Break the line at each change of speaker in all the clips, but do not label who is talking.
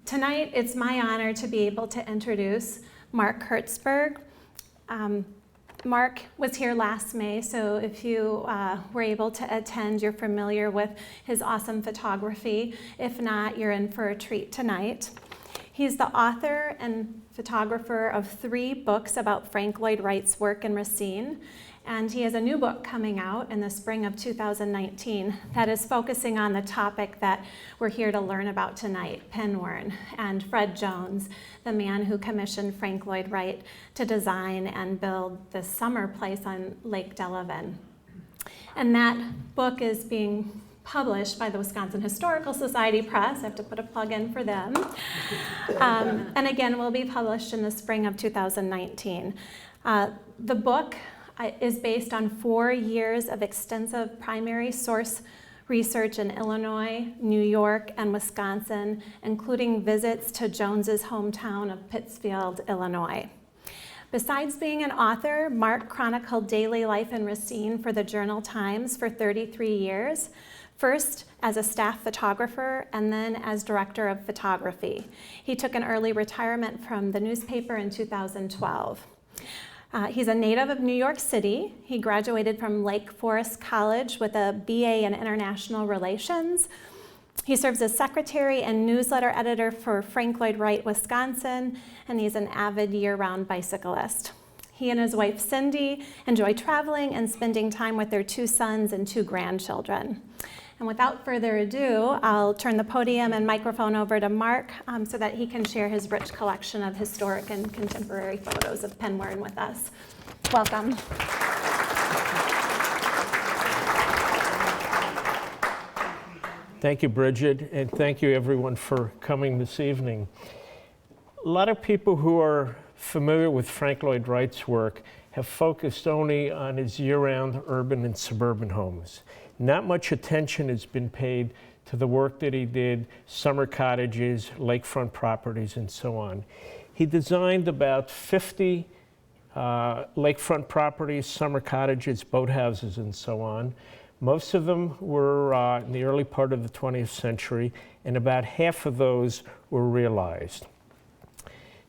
Tonight, it's my honor to be able to introduce Mark Hertzberg. Mark was here last May, so if you were able to attend, you're familiar with his awesome photography. If not, you're in for a treat tonight. He's the author and photographer of 3 books about Frank Lloyd Wright's work in Racine, and he has a new book coming out in the spring of 2019 that is focusing on the topic that we're here to learn about tonight, Penworn, and Fred Jones, the man who commissioned Frank Lloyd Wright to design and build this summer place on Lake Delavan. And that book is being published by the Wisconsin Historical Society Press. I have to put a plug in for them. And again, will be published in the spring of 2019. The book is based on 4 years of extensive primary source research in Illinois, New York, and Wisconsin, including visits to Jones's hometown of Pittsfield, Illinois. Besides being an author, Mark chronicled daily life in Racine for the Journal-Times for 33 years, first as a staff photographer and then as director of photography. He took an early retirement from the newspaper in 2012. He's a native of New York City. He graduated from Lake Forest College with a BA in International Relations. He serves as secretary and newsletter editor for Frank Lloyd Wright, Wisconsin, and he's an avid year-round bicyclist. He and his wife, Cindy, enjoy traveling and spending time with their 2 sons and 2 grandchildren. And without further ado, I'll turn the podium and microphone over to Mark so that he can share his rich collection of historic and contemporary photos of Penworn with us. Welcome.
Thank you, Bridget, and thank you everyone for coming this evening. A lot of people who are familiar with Frank Lloyd Wright's work have focused only on his year-round urban and suburban homes. Not much attention has been paid to the work that he did, summer cottages, lakefront properties, and so on. He designed about 50 lakefront properties, summer cottages, boathouses, and so on. Most of them were in the early part of the 20th century, and about half of those were realized.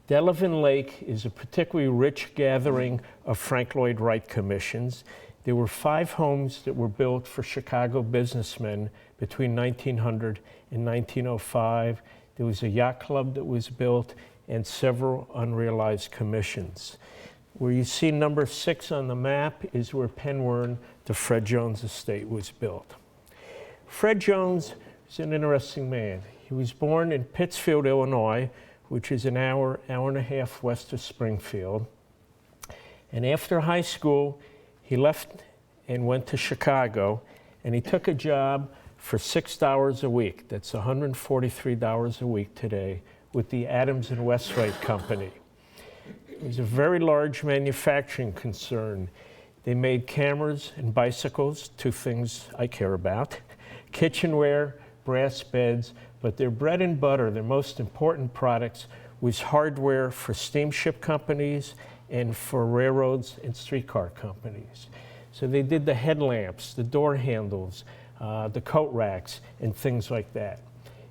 Delavan Lake is a particularly rich gathering of Frank Lloyd Wright commissions. There were 5 homes that were built for Chicago businessmen between 1900 and 1905. There was a yacht club that was built and several unrealized commissions. Where you see number 6 on the map is where Penworn, the Fred Jones estate, was built. Fred Jones is an interesting man. He was born in Pittsfield, Illinois, which is an hour and a half west of Springfield. And after high school, he left and went to Chicago, and he took a job for $6 a week. That's $143 a week today with the Adams and Westwright Company. It was a very large manufacturing concern. They made cameras and bicycles, 2 things I care about, kitchenware, brass beds, but their bread and butter, their most important products, was hardware for steamship companies and for railroads and streetcar companies. So they did the headlamps, the door handles, the coat racks, and things like that.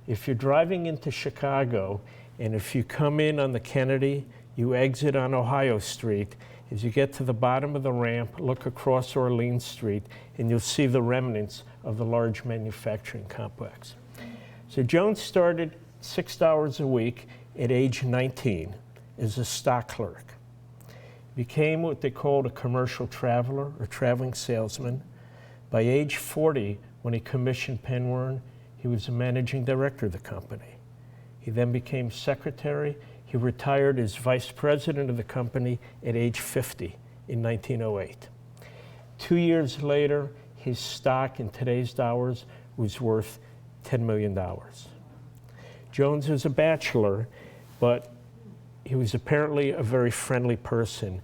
If you're driving into Chicago, and if you come in on the Kennedy, you exit on Ohio Street, as you get to the bottom of the ramp, look across Orleans Street, and you'll see the remnants of the large manufacturing complex. So Jones started $6 a week at age 19 as a stock clerk. Became what they called a commercial traveler or traveling salesman. By age 40, when he commissioned Penworn, he was the managing director of the company. He then became secretary. He retired as vice president of the company at age 50 in 1908. 2 years later, his stock in today's dollars was worth $10 million. Jones was a bachelor, but he was apparently a very friendly person.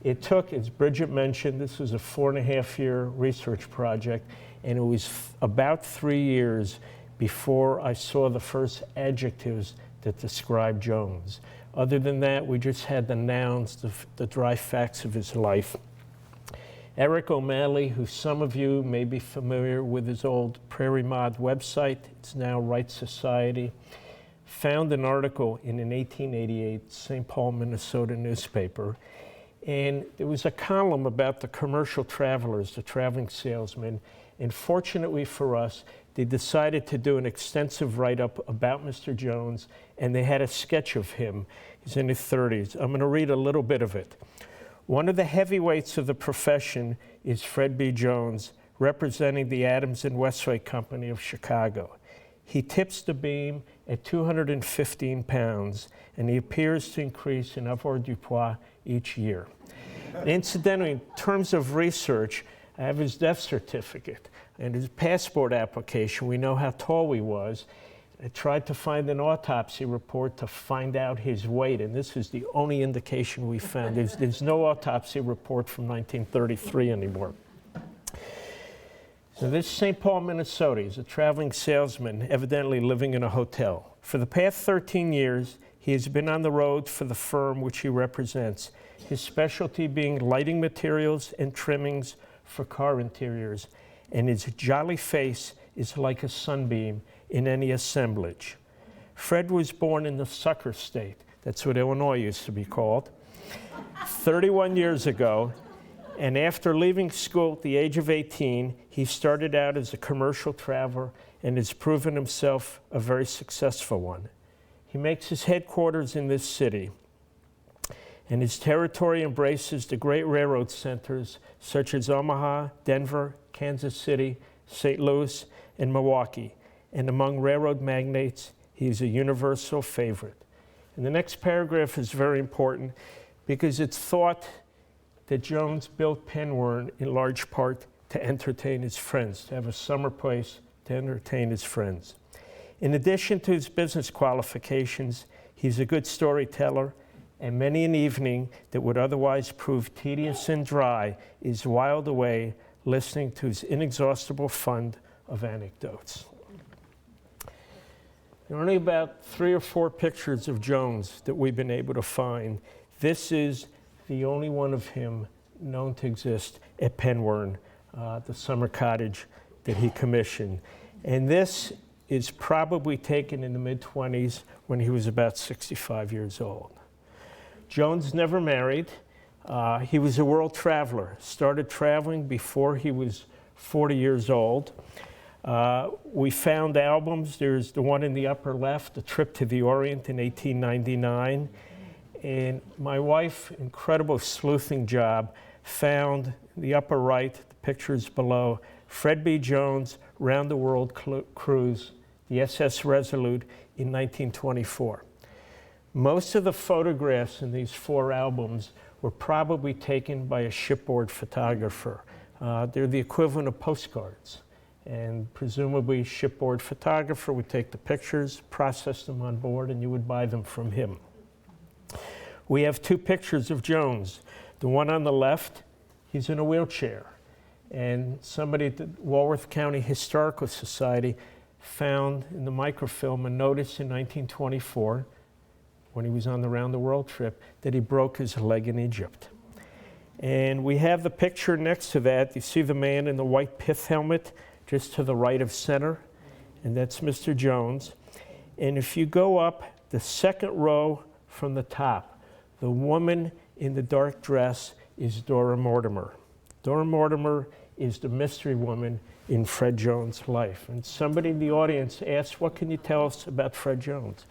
It took, as Bridget mentioned, this was a 4.5-year research project, and it was about 3 years before I saw the first adjectives that described Jones. Other than that, we just had the nouns, the dry facts of his life. Eric O'Malley, who some of you may be familiar with his old Prairie Mod website, it's now Wright Society. found an article in an 1888 St. Paul, Minnesota newspaper, and there was a column about the commercial travelers, the traveling salesmen, and fortunately for us, they decided to do an extensive write-up about Mr. Jones, and they had a sketch of him. He's in his 30s. I'm going to read a little bit of it. One of the heavyweights of the profession is Fred B. Jones, representing the Adams and Westvike Company of Chicago. He tips the beam at 215 pounds, and he appears to increase in avoirdupois each year. And incidentally, in terms of research, I have his death certificate and his passport application. We know how tall he was. I tried to find an autopsy report to find out his weight, and this is the only indication we found. There's no autopsy report from 1933 anymore. So this is St. Paul, Minnesota. He's a traveling salesman, evidently living in a hotel. For the past 13 years, he has been on the road for the firm which he represents, his specialty being lighting materials and trimmings for car interiors, and his jolly face is like a sunbeam in any assemblage. Fred was born in the Sucker State, that's what Illinois used to be called, 31 years ago, and after leaving school at the age of 18, he started out as a commercial traveler and has proven himself a very successful one. He makes his headquarters in this city, and his territory embraces the great railroad centers such as Omaha, Denver, Kansas City, St. Louis, and Milwaukee. And among railroad magnates, he is a universal favorite. And the next paragraph is very important because it's thought that Jones built Penwern in large part to entertain his friends, to have a summer place to entertain his friends. In addition to his business qualifications, he's a good storyteller, and many an evening that would otherwise prove tedious and dry is whiled away listening to his inexhaustible fund of anecdotes. There are only about 3 or 4 pictures of Jones that we've been able to find. This is the only one of him known to exist at Penwern, the summer cottage that he commissioned. And this is probably taken in the mid-20s when he was about 65 years old. Jones never married. He was a world traveler, started traveling before he was 40 years old. We found albums. There's the one in the upper left, A Trip to the Orient in 1899. And my wife, incredible sleuthing job, found in the upper right, the pictures below, Fred B. Jones round the world cruise, the SS Resolute in 1924. Most of the photographs in these 4 albums were probably taken by a shipboard photographer. They're the equivalent of postcards. And presumably shipboard photographer would take the pictures, process them on board, and you would buy them from him. We have 2 pictures of Jones. The one on the left, he's in a wheelchair. And somebody at the Walworth County Historical Society found in the microfilm a notice in 1924, when he was on the round the world trip, that he broke his leg in Egypt. And we have the picture next to that. You see the man in the white pith helmet just to the right of center, and that's Mr. Jones. And if you go up the second row from the top, the woman in the dark dress is Dora Mortimer. Dora Mortimer is the mystery woman in Fred Jones' life. And somebody in the audience asked, what can you tell us about Fred Jones?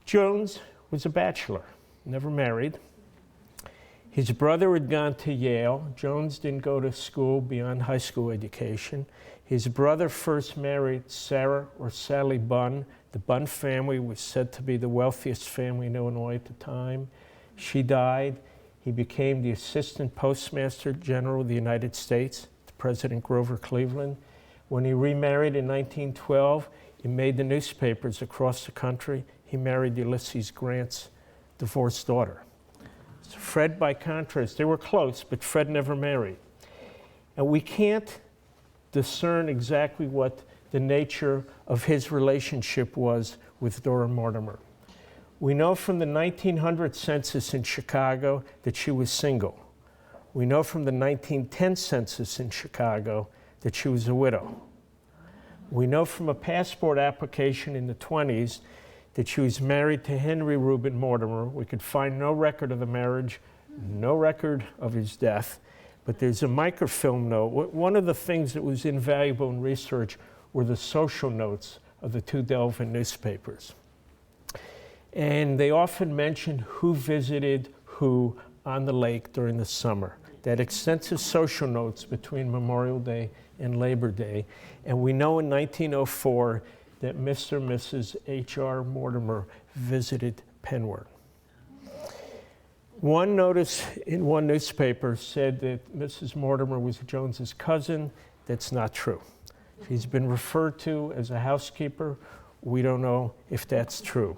Jones was a bachelor, never married. His brother had gone to Yale. Jones didn't go to school beyond high school education. His brother first married Sarah or Sally Bunn. The Bunn family was said to be the wealthiest family in Illinois at the time. She died. He became the Assistant Postmaster General of the United States to President Grover Cleveland. When he remarried in 1912, he made the newspapers across the country. He married Ulysses Grant's divorced daughter. So Fred, by contrast, they were close, but Fred never married. And we can't discern exactly what the nature of his relationship was with Dora Mortimer. We know from the 1900 census in Chicago that she was single. We know from the 1910 census in Chicago that she was a widow. We know from a passport application in the 20s that she was married to Henry Reuben Mortimer. We could find no record of the marriage, no record of his death, but there's a microfilm note. One of the things that was invaluable in research were the social notes of the two Delavan newspapers. And they often mentioned who visited who on the lake during the summer. They had extensive social notes between Memorial Day and Labor Day. And we know in 1904 that Mr. and Mrs. H.R. Mortimer visited Penwern. One notice in one newspaper said that Mrs. Mortimer was Jones's cousin. That's not true. She's been referred to as a housekeeper. We don't know if that's true.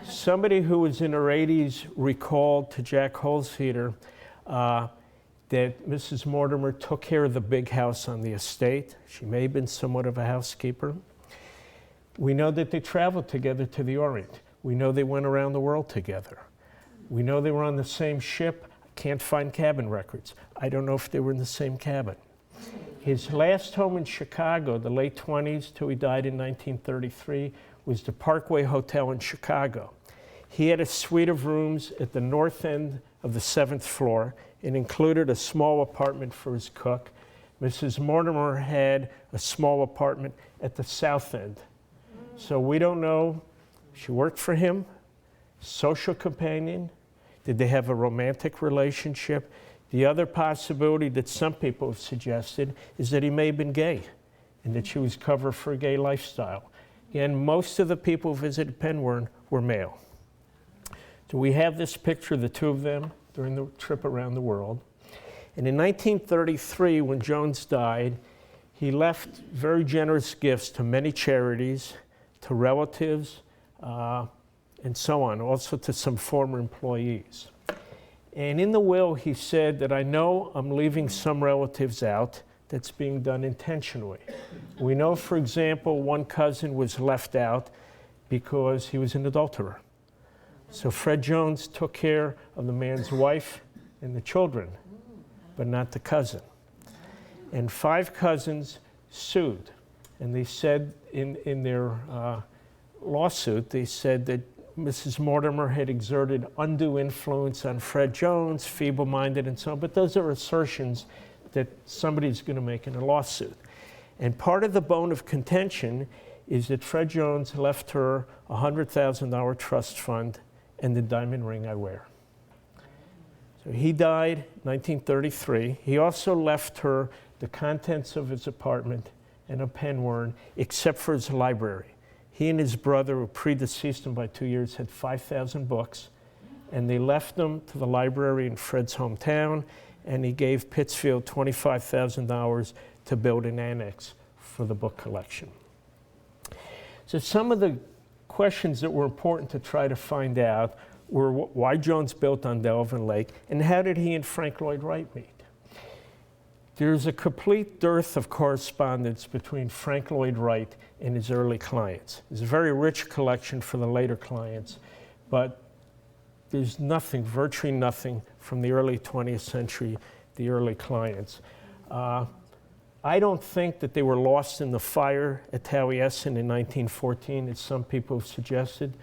Somebody who was in her 80s recalled to Jack Holzheder that Mrs. Mortimer took care of the big house on the estate. She may have been somewhat of a housekeeper. We know that they traveled together to the Orient. We know they went around the world together. We know they were on the same ship. I can't find cabin records. I don't know if they were in the same cabin. His last home in Chicago, the late 20s till he died in 1933, was the Parkway Hotel in Chicago. He had a suite of rooms at the north end of the 7th floor. It included a small apartment for his cook. Mrs. Mortimer had a small apartment at the south end. So we don't know. She worked for him, social companion. Did they have a romantic relationship? The other possibility that some people have suggested is that he may have been gay and that she was cover for a gay lifestyle. Again, most of the people who visited Penwern were male. So we have this picture of the two of them during the trip around the world. And in 1933, when Jones died, he left very generous gifts to many charities, to relatives, and so on, also to some former employees. And in the will, he said that I know I'm leaving some relatives out. That's being done intentionally. We know, for example, one cousin was left out because he was an adulterer. So Fred Jones took care of the man's wife and the children, but not the cousin. And 5 cousins sued. And they said in their lawsuit, they said that Mrs. Mortimer had exerted undue influence on Fred Jones, feeble-minded and so on, but those are assertions that somebody's going to make in a lawsuit. And part of the bone of contention is that Fred Jones left her a $100,000 trust fund and the diamond ring I wear. So he died in 1933. He also left her the contents of his apartment and a Penwern, except for his library. He and his brother, who predeceased him by 2 years, had 5,000 books, and they left them to the library in Fred's hometown, and he gave Pittsfield $25,000 to build an annex for the book collection. So some of the questions that were important to try to find out were why Jones built on Delavan Lake, and how did he and Frank Lloyd Wright meet? There's a complete dearth of correspondence between Frank Lloyd Wright and his early clients. It's a very rich collection for the later clients, but there's nothing, virtually nothing, from the early 20th century, the early clients. I don't think that they were lost in the fire at Taliesin in 1914, as some people have suggested,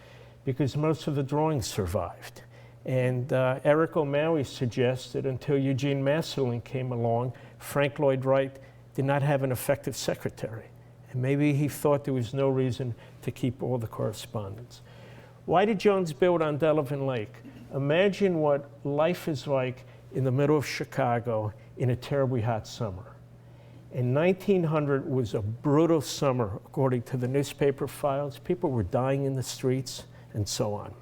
because most of the drawings survived. And Eric O'Malley suggests that until Eugene Massillon came along, Frank Lloyd Wright did not have an effective secretary. And maybe he thought there was no reason to keep all the correspondence. Why did Jones build on Delavan Lake? Imagine what life is like in the middle of Chicago in a terribly hot summer. And 1900 was a brutal summer, according to the newspaper files. People were dying in the streets and so on.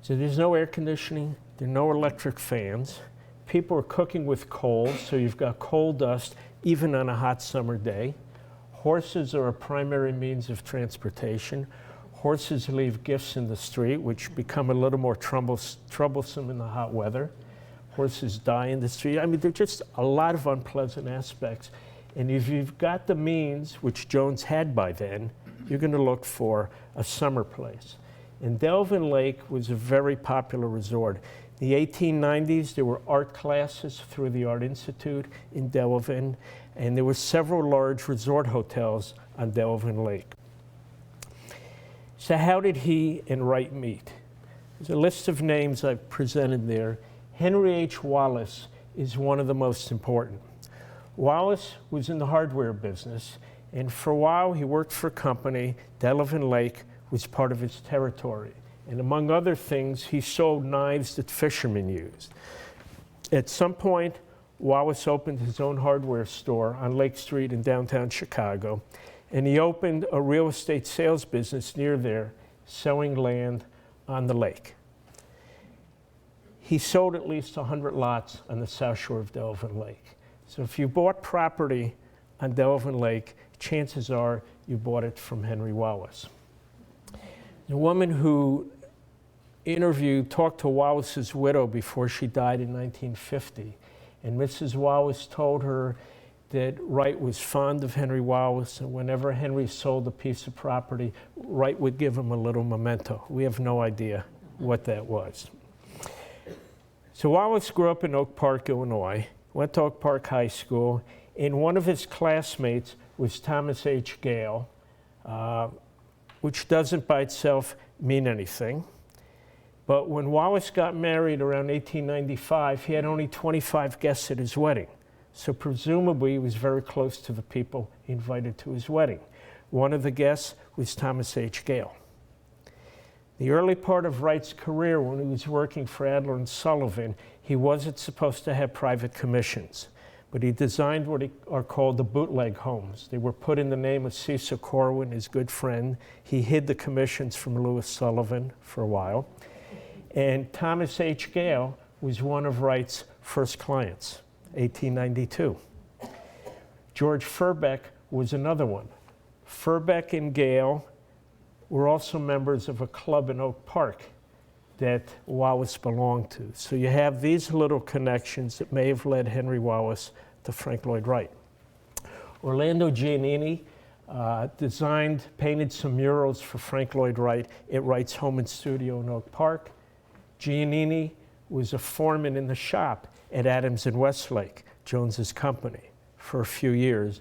So there's no air conditioning, there are no electric fans. People are cooking with coal, so you've got coal dust even on a hot summer day. Horses are a primary means of transportation. Horses leave gifts in the street, which become a little more troublesome in the hot weather. Horses die in the street. I mean, there are just a lot of unpleasant aspects. And if you've got the means, which Jones had by then, you're going to look for a summer place. And Delavan Lake was a very popular resort. In the 1890s, there were art classes through the Art Institute in Delavan, and there were several large resort hotels on Delavan Lake. So how did he and Wright meet? There's a list of names I've presented there. Henry H. Wallace is one of the most important. Wallace was in the hardware business, and for a while he worked for a company. Delavan Lake was part of his territory. And among other things, he sold knives that fishermen used. At some point, Wallace opened his own hardware store on Lake Street in downtown Chicago, and he opened a real estate sales business near there, selling land on the lake. He sold at least 100 lots on the south shore of Delavan Lake. So if you bought property on Delavan Lake, chances are you bought it from Henry Wallace. The woman who talked to Wallace's widow before she died in 1950, and Mrs. Wallace told her that Wright was fond of Henry Wallace, and whenever Henry sold a piece of property, Wright would give him a little memento. We have no idea what that was. So Wallace grew up in Oak Park, Illinois, went to Oak Park High School, and one of his classmates was Thomas H. Gale, which doesn't by itself mean anything. But when Wallace got married around 1895, he had only 25 guests at his wedding. So presumably he was very close to the people he invited to his wedding. One of the guests was Thomas H. Gale. The early part of Wright's career, when he was working for Adler and Sullivan, he wasn't supposed to have private commissions, but he designed what are called the bootleg homes. They were put in the name of Cecil Corwin, his good friend. He hid the commissions from Louis Sullivan for a while. And Thomas H. Gale was one of Wright's first clients, 1892. George Furbeck was another one. Furbeck and Gale were also members of a club in Oak Park that Wallace belonged to. So you have these little connections that may have led Henry Wallace to Frank Lloyd Wright. Orlando Giannini painted some murals for Frank Lloyd Wright at Wright's home and studio in Oak Park. Giannini was a foreman in the shop at Adams and Westlake, Jones's company, for a few years.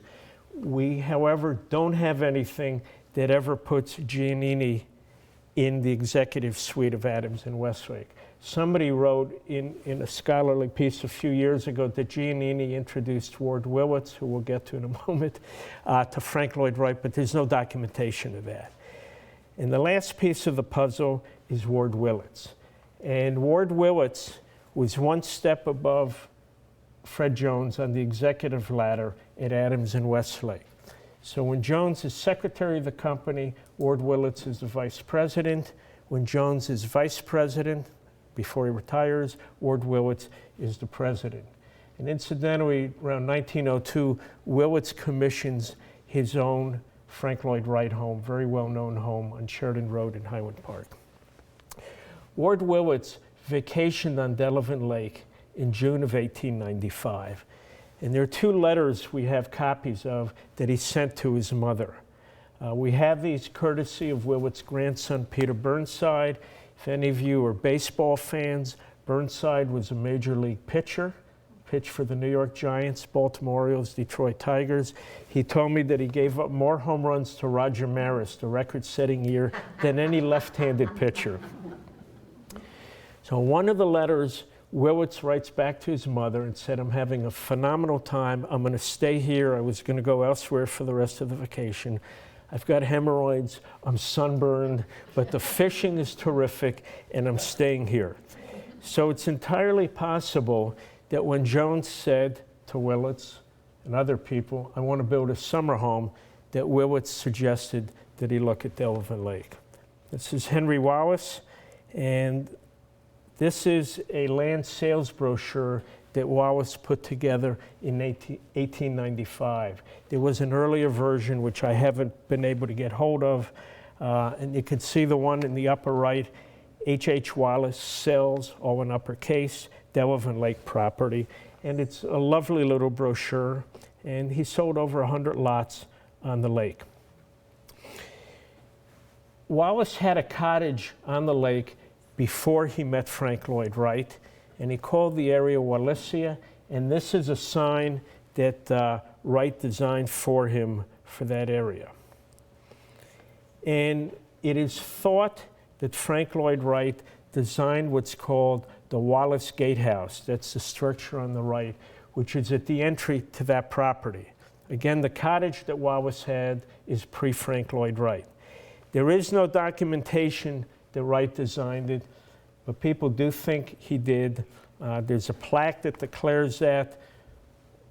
We, however, don't have anything that ever puts Giannini in the executive suite of Adams and Westlake. Somebody wrote in a scholarly piece a few years ago that Giannini introduced Ward Willits, who we'll get to in a moment, to Frank Lloyd Wright, but there's no documentation of that. And the last piece of the puzzle is Ward Willits. And Ward Willits was one step above Fred Jones on the executive ladder at Adams and Westlake. So when Jones is secretary of the company, Ward Willits is the vice president. When Jones is vice president, before he retires, Ward Willits is the president. And incidentally, around 1902, Willits commissions his own Frank Lloyd Wright home, very well-known home on Sheridan Road in Highland Park. Ward Willits vacationed on Delavan Lake in June of 1895. And there are two letters we have copies of that he sent to his mother. We have these courtesy of Willits' grandson, Peter Burnside. If any of you are baseball fans, Burnside was a major league pitcher, pitched for the New York Giants, Baltimore Orioles, Detroit Tigers. He told me that he gave up more home runs to Roger Maris, the record-setting year, than any left-handed pitcher. So one of the letters, Willits writes back to his mother and said, I'm having a phenomenal time. I'm going to stay here. I was going to go elsewhere for the rest of the vacation. I've got hemorrhoids. I'm sunburned, but the fishing is terrific, and I'm staying here. So it's entirely possible that when Jones said to Willits and other people, I want to build a summer home, that Willits suggested that he look at Delavan Lake. This is Henry Wallace, and this is a land sales brochure that Wallace put together in 1895. There was an earlier version, which I haven't been able to get hold of, and you can see the one in the upper right, H.H. Wallace sells, all in uppercase, Delavan Lake property, and it's a lovely little brochure, and he sold over 100 lots on the lake. Wallace had a cottage on the lake before he met Frank Lloyd Wright, and he called the area Wallacea, and this is a sign that Wright designed for him for that area. And it is thought that Frank Lloyd Wright designed what's called the Wallace Gatehouse. That's the structure on the right, which is at the entry to that property. Again, the cottage that Wallace had is pre-Frank Lloyd Wright. There is no documentation that Wright designed it, but people do think he did. There's a plaque that declares that.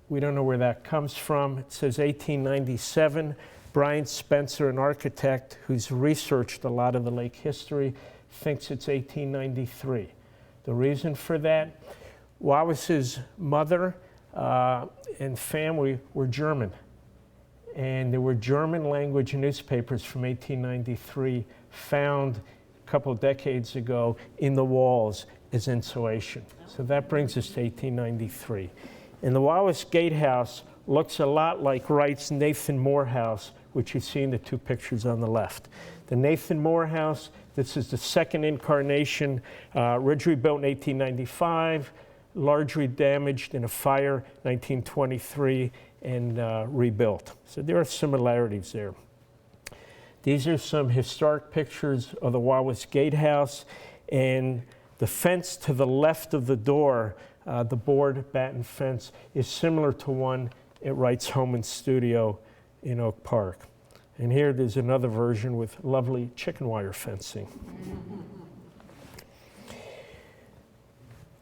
We don't know where that comes from. It says 1897. Brian Spencer, an architect who's researched a lot of the lake history, thinks it's 1893. The reason for that, Wallace's mother and family were German. And there were German language newspapers from 1893 found a couple of decades ago in the walls as insulation. So that brings us to 1893. And the Wallace Gatehouse looks a lot like Wright's Nathan Moore House, which you see in the two pictures on the left. The Nathan Moore House, this is the second incarnation, originally built in 1895, largely damaged in a fire, 1923, and rebuilt. So there are similarities there. These are some historic pictures of the Wallace Gatehouse, and the fence to the left of the door, the board batten fence, is similar to one at Wright's home and studio in Oak Park. And here there's another version with lovely chicken wire fencing.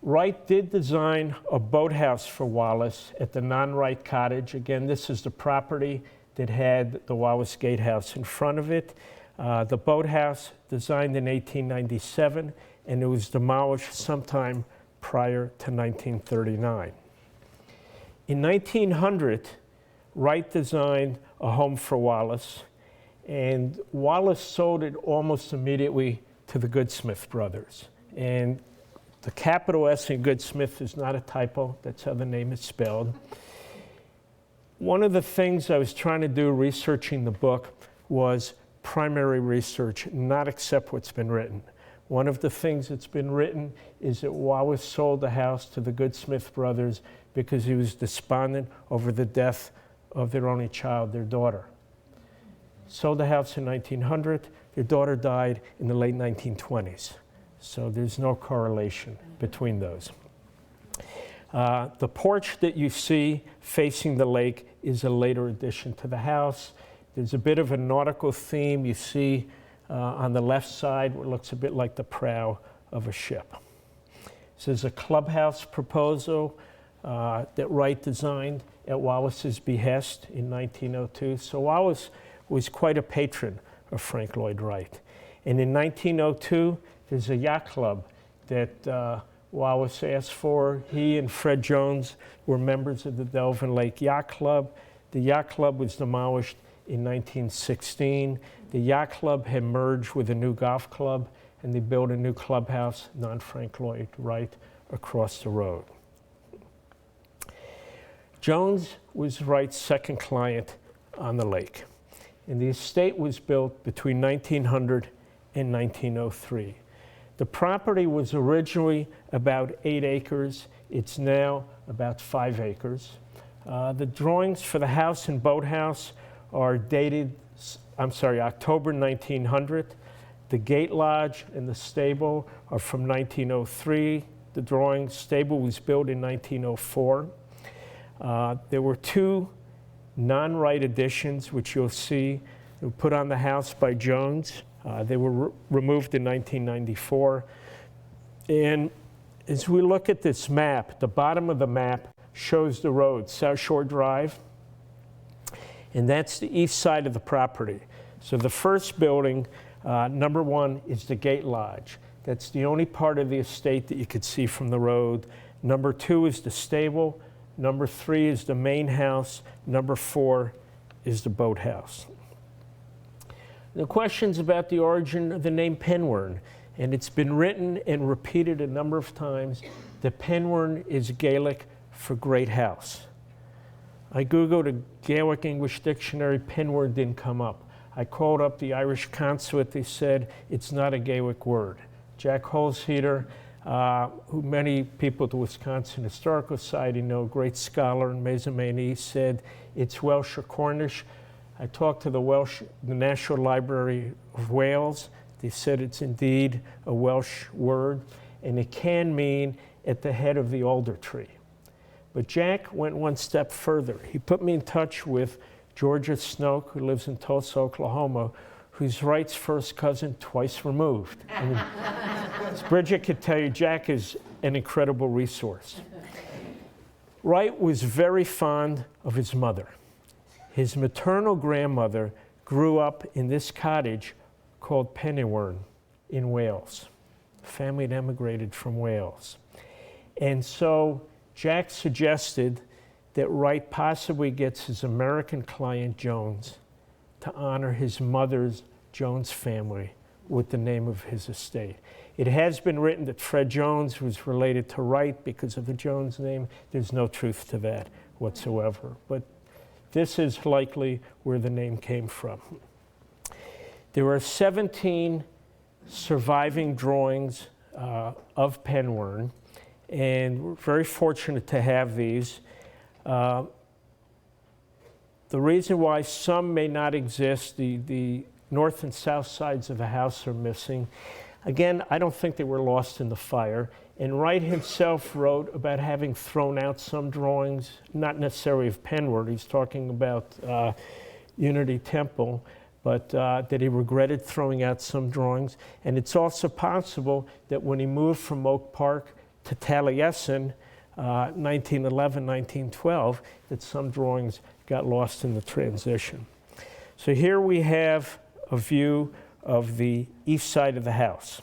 Wright did design a boathouse for Wallace at the non-Wright cottage. Again, this is the property that had the Wallace Gatehouse in front of it. The boathouse, designed in 1897, and it was demolished sometime prior to 1939. In 1900, Wright designed a home for Wallace, and Wallace sold it almost immediately to the Goodsmith brothers. And the capital S in Goodsmith is not a typo, that's how the name is spelled. One of the things I was trying to do researching the book was primary research, not accept what's been written. One of the things that's been written is that Wallace sold the house to the Goodsmith brothers because he was despondent over the death of their only child, their daughter. Sold the house in 1900, their daughter died in the late 1920s. So there's no correlation between those. The porch that you see facing the lake is a later addition to the house. There's a bit of a nautical theme. You see on the left side what looks a bit like the prow of a ship. This is a clubhouse proposal that Wright designed at Wallace's behest in 1902. So Wallace was quite a patron of Frank Lloyd Wright. And in 1902, there's a yacht club that Wallace asked for. He and Fred Jones were members of the Delvin Lake Yacht Club. The yacht club was demolished in 1916. The yacht club had merged with a new golf club, and they built a new clubhouse, non-Frank Lloyd Wright, across the road. Jones was Wright's second client on the lake, and the estate was built between 1900 and 1903. The property was originally about 8 acres. It's now about 5 acres. The drawings for the house and boathouse are dated, October 1900. The gate lodge and the stable are from 1903. The drawing stable was built in 1904. There were 2 non-Wright additions, which you'll see, were put on the house by Jones. They were removed in 1994. And as we look at this map, the bottom of the map shows the road, South Shore Drive, and that's the east side of the property. So the first building, number 1, is the gate lodge. That's the only part of the estate that you could see from the road. Number 2 is the stable. Number 3 is the main house. Number 4 is the boathouse. The question's about the origin of the name Penwern, and it's been written and repeated a number of times that Penwern is Gaelic for great house. I Googled a Gaelic English dictionary, Penwern didn't come up. I called up the Irish consulate, they said it's not a Gaelic word. Jack Holzheder, who many people at the Wisconsin Historical Society know, great scholar and Maizemani, said it's Welsh or Cornish. I talked to the National Library of Wales. They said it's indeed a Welsh word, and it can mean at the head of the alder tree. But Jack went one step further. He put me in touch with Georgia Snoke, who lives in Tulsa, Oklahoma, who's Wright's first cousin twice removed. I mean, as Bridget could tell you, Jack is an incredible resource. Wright was very fond of his mother. His maternal grandmother grew up in this cottage called Penwern in Wales. The family had emigrated from Wales. And so Jack suggested that Wright possibly gets his American client Jones to honor his mother's Jones family with the name of his estate. It has been written that Fred Jones was related to Wright because of the Jones name. There's no truth to that whatsoever. But this is likely where the name came from. There are 17 surviving drawings of Penwern, and we're very fortunate to have these. The reason why some may not exist, the north and south sides of the house are missing. Again, I don't think they were lost in the fire. And Wright himself wrote about having thrown out some drawings, not necessarily of Penwern. He's talking about Unity Temple, but that he regretted throwing out some drawings. And it's also possible that when he moved from Oak Park to Taliesin, 1911, 1912, that some drawings got lost in the transition. So here we have a view of the east side of the house.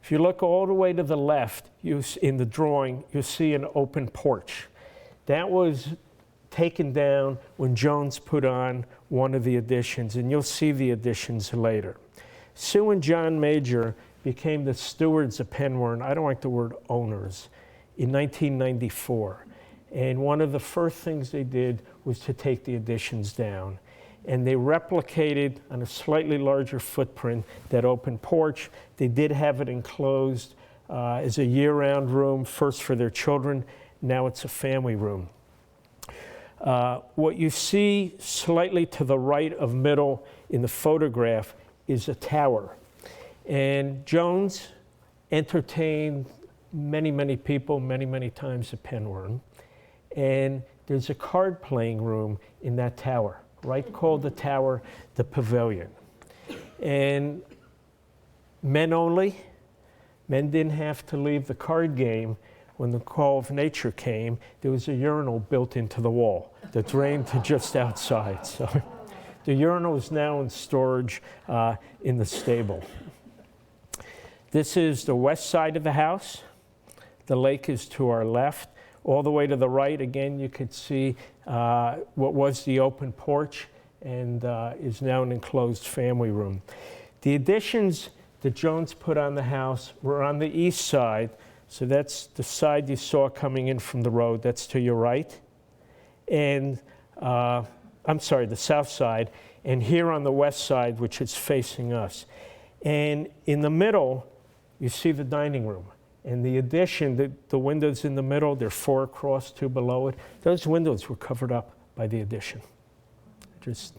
If you look all the way to the left, in the drawing, you'll see an open porch. That was taken down when Jones put on one of the additions, and you'll see the additions later. Sue and John Major became the stewards of Penwern, I don't like the word owners, in 1994. And one of the first things they did was to take the additions down. And they replicated on a slightly larger footprint that open porch. They did have it enclosed as a year-round room, first for their children, now it's a family room. What you see slightly to the right of middle in the photograph is a tower. And Jones entertained many, many people, many, many times at Penwern. And there's a card playing room in that tower. Wright called the tower the Pavilion. And men only. Men didn't have to leave the card game when the call of nature came. There was a urinal built into the wall that drained to just outside. So the urinal is now in storage in the stable. This is the west side of the house. The lake is to our left. All the way to the right, again, you could see what was the open porch and is now an enclosed family room. The additions that Jones put on the house were on the east side. So that's the side you saw coming in from the road. That's to your right. And I'm sorry, the south side. And here on the west side, which is facing us. And in the middle, you see the dining room. And the addition, the windows in the middle, there are 4 across, 2 below it. Those windows were covered up by the addition. Just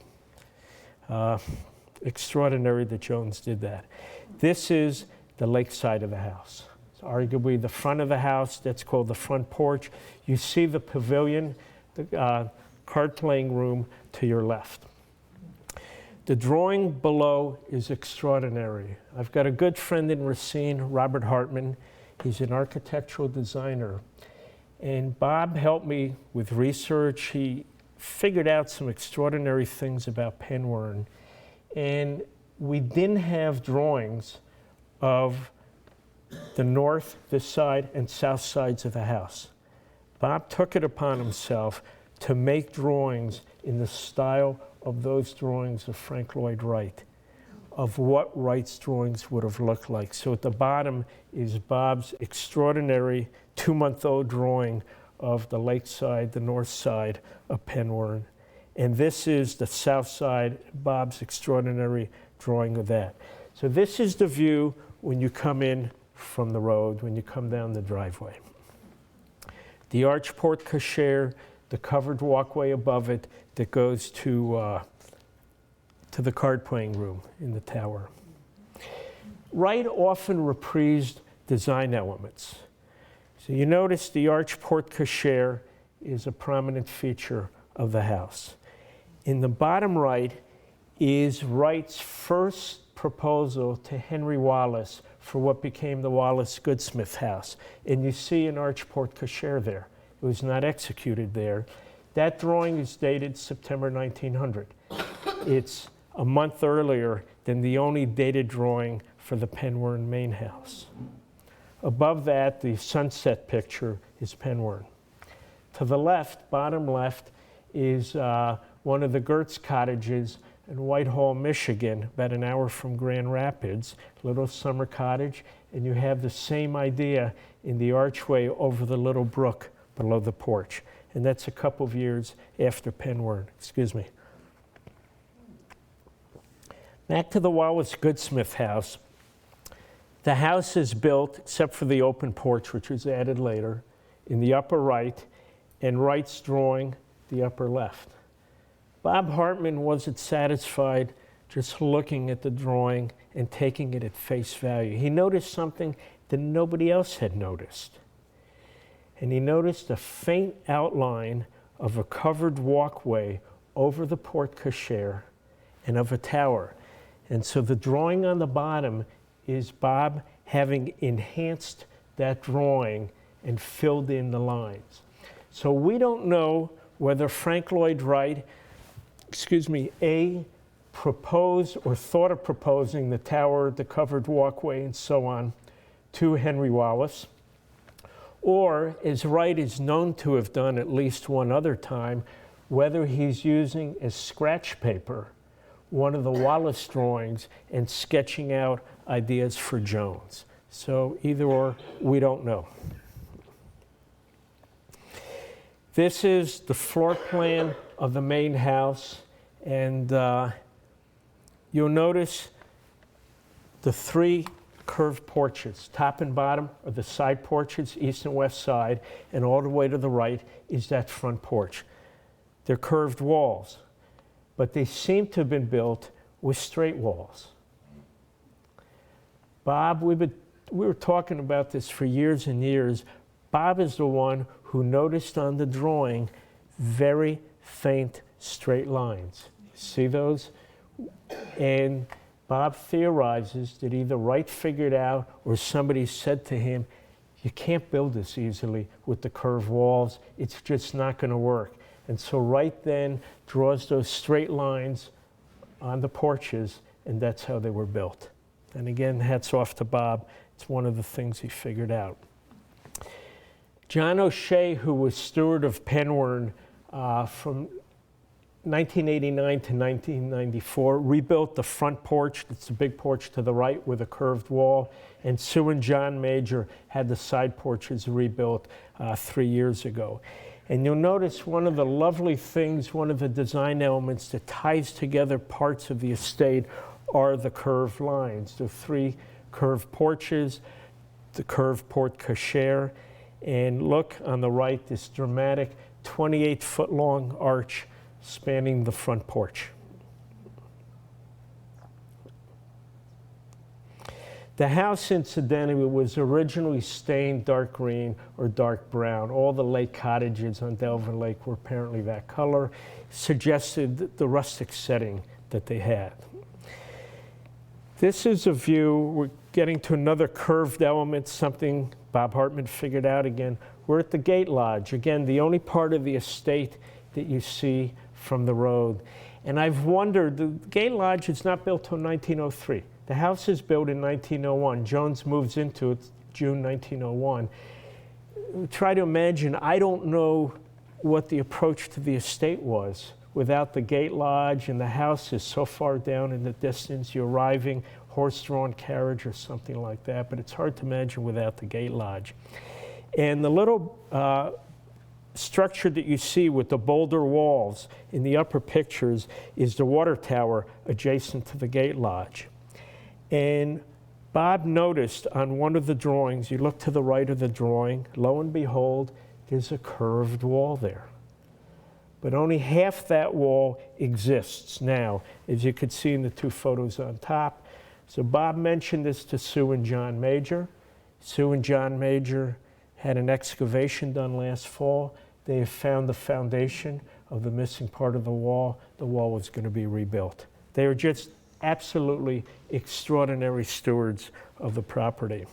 extraordinary that Jones did that. This is the lake side of the house. It's arguably the front of the house. That's called the front porch. You see the pavilion, the card playing room to your left. The drawing below is extraordinary. I've got a good friend in Racine, Robert Hartman. He's an architectural designer. And Bob helped me with research. He figured out some extraordinary things about Penwern. And we didn't have drawings of the north, this side, and south sides of the house. Bob took it upon himself to make drawings in the style of those drawings of Frank Lloyd Wright, of what Wright's drawings would have looked like. So at the bottom is Bob's extraordinary 2-month-old drawing of the lakeside, the north side of Penwern. And this is the south side, Bob's extraordinary drawing of that. So this is the view when you come in from the road, when you come down the driveway. The arch porte cochere, the covered walkway above it that goes to to the card playing room in the tower. Wright often reprised design elements. So you notice the arch porte cochere is a prominent feature of the house. In the bottom right is Wright's first proposal to Henry Wallace for what became the Wallace Goodsmith House. And you see an arch porte cochere there. It was not executed there. That drawing is dated September 1900. It's a month earlier than the only dated drawing for the Penwern main house. Above that, the sunset picture is Penwern. To the left, bottom left, is one of the Gertz cottages in Whitehall, Michigan, about an hour from Grand Rapids, little summer cottage, and you have the same idea in the archway over the little brook below the porch. And that's a couple of years after Penwern, excuse me. Back to the Wallace Goodsmith house. The house is built, except for the open porch, which was added later, in the upper right, and Wright's drawing, the upper left. Bob Hartman wasn't satisfied just looking at the drawing and taking it at face value. He noticed something that nobody else had noticed. And he noticed a faint outline of a covered walkway over the porte cochere and of a tower. And so the drawing on the bottom is Bob having enhanced that drawing and filled in the lines. So we don't know whether Frank Lloyd Wright, proposed or thought of proposing the tower, the covered walkway, and so on to Henry Wallace, or as Wright is known to have done at least one other time, whether he's using as scratch paper one of the Wallace drawings and sketching out ideas for Jones. So either or, we don't know. This is the floor plan of the main house, and you'll notice the three curved porches. Top and bottom are the side porches, east and west side, and all the way to the right is that front porch. They're curved walls, but they seem to have been built with straight walls. Bob, we were talking about this for years and years. Bob is the one who noticed on the drawing very faint straight lines. See those? And Bob theorizes that either Wright figured out or somebody said to him, you can't build this easily with the curved walls. It's just not going to work. And so Wright then draws those straight lines on the porches, and that's how they were built. And again, hats off to Bob. It's one of the things he figured out. John O'Shea, who was steward of Penwern from 1989 to 1994, rebuilt the front porch. It's the big porch to the right with a curved wall. And Sue and John Major had the side porches rebuilt 3 years ago. And you'll notice one of the lovely things, one of the design elements that ties together parts of the estate are the curved lines. The three curved porches, the curved porte cochere, and look on the right, this dramatic 28-foot-long arch spanning the front porch. The house, incidentally, was originally stained dark green or dark brown. All the lake cottages on Delaware Lake were apparently that color, suggested the rustic setting that they had. This is a view. We're getting to another curved element, something Bob Hartman figured out again. We're at the Gate Lodge. Again, the only part of the estate that you see from the road. And I've wondered, the Gate Lodge is not built till 1903. The house is built in 1901. Jones moves into it June 1901. Try to imagine, I don't know what the approach to the estate was without the Gate Lodge, and the house is so far down in the distance, you're arriving, horse-drawn carriage or something like that, but it's hard to imagine without the Gate Lodge. And the little structure that you see with the boulder walls in the upper pictures is the water tower adjacent to the Gate Lodge. And Bob noticed on one of the drawings, you look to the right of the drawing, lo and behold, there's a curved wall there. but only half that wall exists now, as you could see in the two photos on top. So Bob mentioned this to Sue and John Major. Sue and John Major had an excavation done last fall. They have found the foundation of the missing part of the wall. The wall was going to be rebuilt. They are just absolutely extraordinary stewards of the property.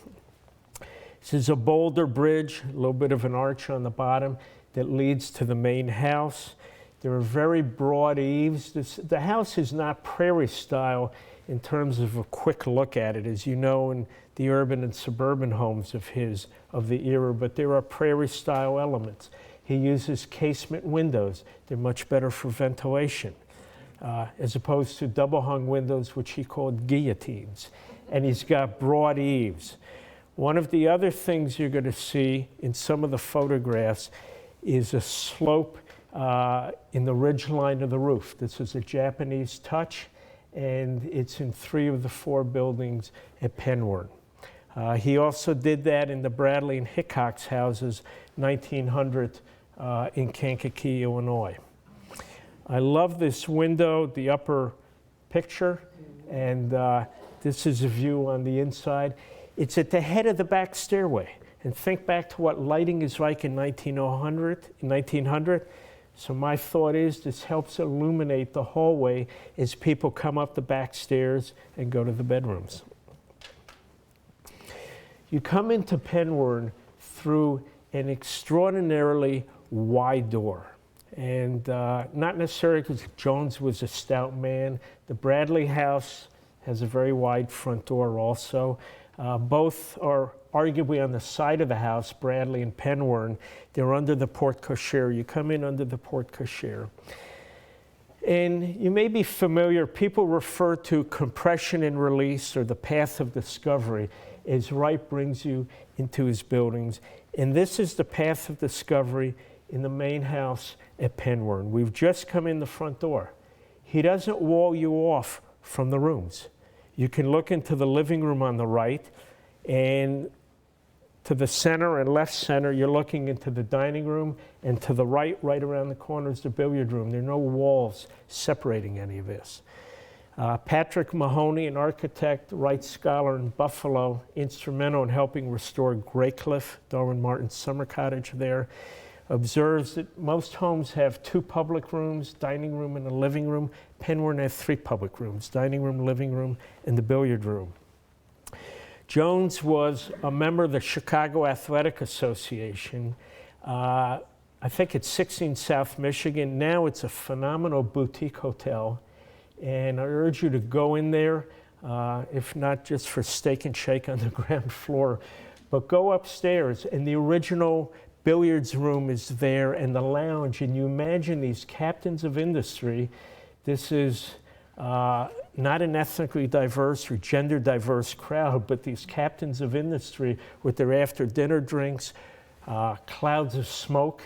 This is a boulder bridge, a little bit of an arch on the bottom that leads to the main house. There are very broad eaves. The house is not prairie style in terms of a quick look at it, as you know, in the urban and suburban homes of the era, but there are prairie style elements. He uses casement windows. They're much better for ventilation, as opposed to double hung windows, which he called guillotines. And he's got broad eaves. One of the other things you're going to see in some of the photographs is a slope in the ridge line of the roof. This is a Japanese touch, and it's in 3 of the 4 buildings at Penworn. He also did that in the Bradley and Hickox houses, 1900 in Kankakee, Illinois. I love this window, the upper picture, and this is a view on the inside. It's at the head of the back stairway. And think back to what lighting is like in 1900. So my thought is this helps illuminate the hallway as people come up the back stairs and go to the bedrooms. You come into Penworn through an extraordinarily wide door. And not necessarily because Jones was a stout man. The Bradley house has a very wide front door also. Both are arguably on the side of the house, Bradley and Penworn. They're under the porte cochere. You come in under the porte cochere. And you may be familiar, people refer to compression and release, or the path of discovery, as Wright brings you into his buildings. And this is the path of discovery in the main house at Penworn. We've just come in the front door. He doesn't wall you off from the rooms. You can look into the living room on the right, and to the center and left center, you're looking into the dining room, and to the right around the corner is the billiard room. There are no walls separating any of this. Patrick Mahoney, an architect, Wright Scholar in Buffalo, instrumental in helping restore Graycliff, Darwin Martin's summer cottage there, observes that most homes have 2 public rooms, dining room and a living room. Penworn has 3 public rooms, dining room, living room, and the billiard room. Jones was a member of the Chicago Athletic Association. I think it's 16 South Michigan. Now it's a phenomenal boutique hotel. And I urge you to go in there, if not just for steak and shake on the ground floor, but go upstairs, and the original billiards room is there, and the lounge, and you imagine these captains of industry. This is not an ethnically diverse or gender diverse crowd, but these captains of industry with their after dinner drinks, clouds of smoke,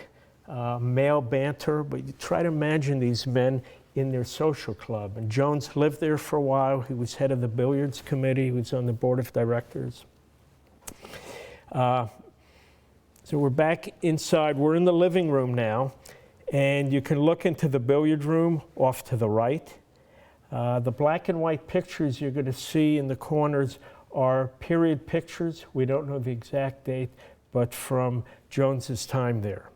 male banter, but you try to imagine these men in their social club. And Jones lived there for a while. He was head of the billiards committee. He was on the board of directors. So we're back inside. We're in the living room now, and you can look into the billiard room off to the right. The black and white pictures you're going to see in the corners are period pictures. We don't know the exact date, but from Jones's time there.